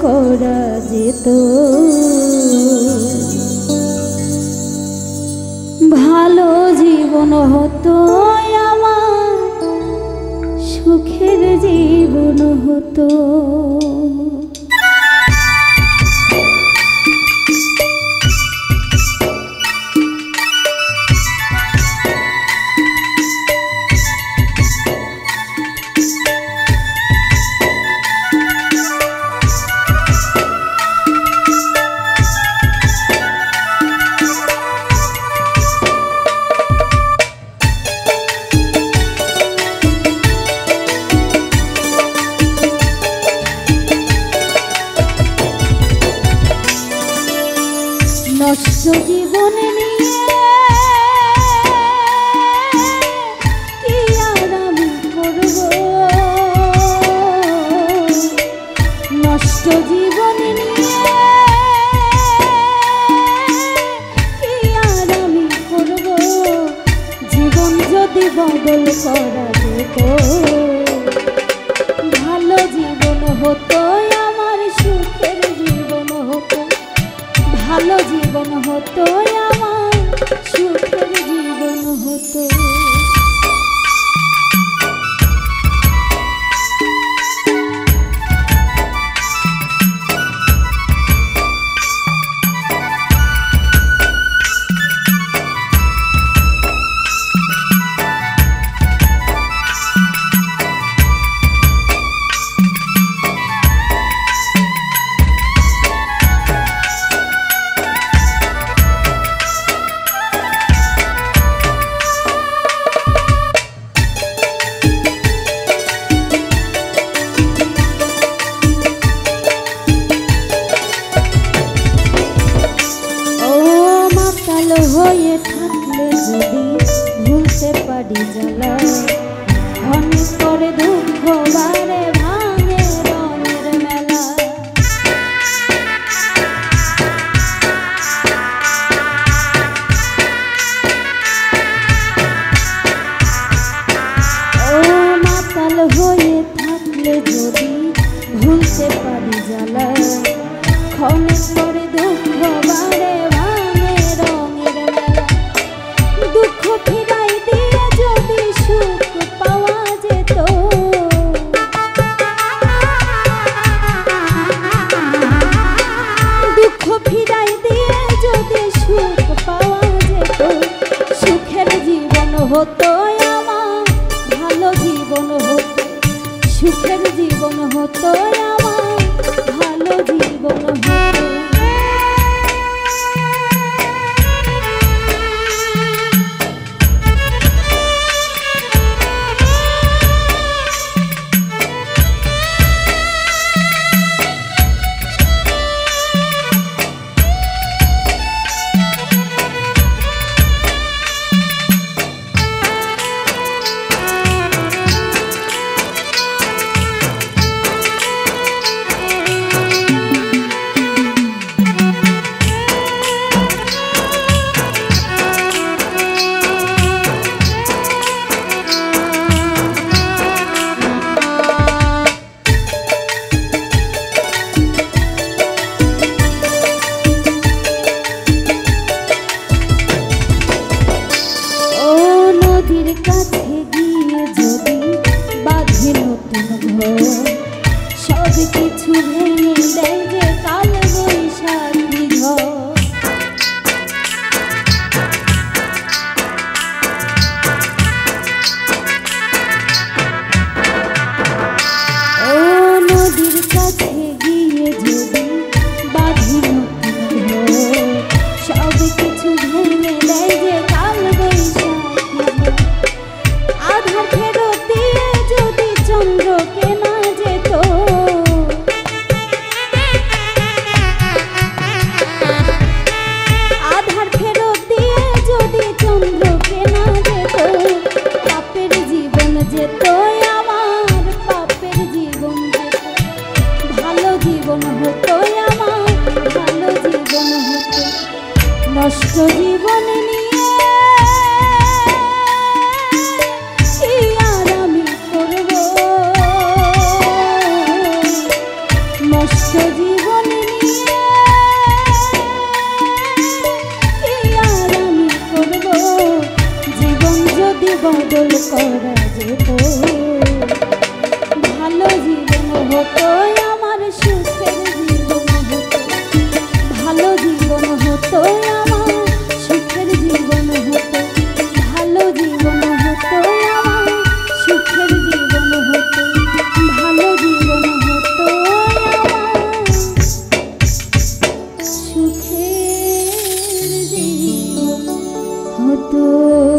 করা যেত, ভালো জীবন হতো আমার, সুখের জীবন হতো। নষ্ট জীবন নিয়ে কি আর আমি করব, নষ্ট জীবন নিয়ে কি আর আমি করব, জীবন যদি বদল করা যেত, ভালো জীবন হতো আমার, সুখের জীবন হতো, ভালো জীবন হতো আমার, সুখের জীবন হতো। হয়ে থাকলে যদি ভুলতে পারি জ্বালা, অনেক করে দুঃখ বারে ভাঙে রঙের মেলা। ও মাতাল হয়ে থাকলে যদি ভুলতে পারি জ্বালা, অনেক করে দুঃখ বারে হতো আমার, ভালো জীবন হতো, সুখের জীবন হতো আমার, ভালো জীবন হতো। কাছে গিয়ে যদি বাঁধে নতুন ঘর, সব কিছু ভেঙে দেয় যে কাল বৈশাখী ঝড়। ও নদীর কাছে গিয়ে যদি বাঁধে নতুন ঘর, সব কিছু ভেঙে দেয় যে কাল বৈশাখী। আধার ফেরত দিয়ে যদি চন্দ্রকে না যেত, আধার ফেরত দিয়ে যদি চন্দ্রকে না যেত, পাপের জীবন যেত আমার, পাপের জীবন যেত, ভালো জীবন হতো আমার, ভালো জীবন হতো। নষ্ট জীবন নিয়ে নষ্ট জীবন গো।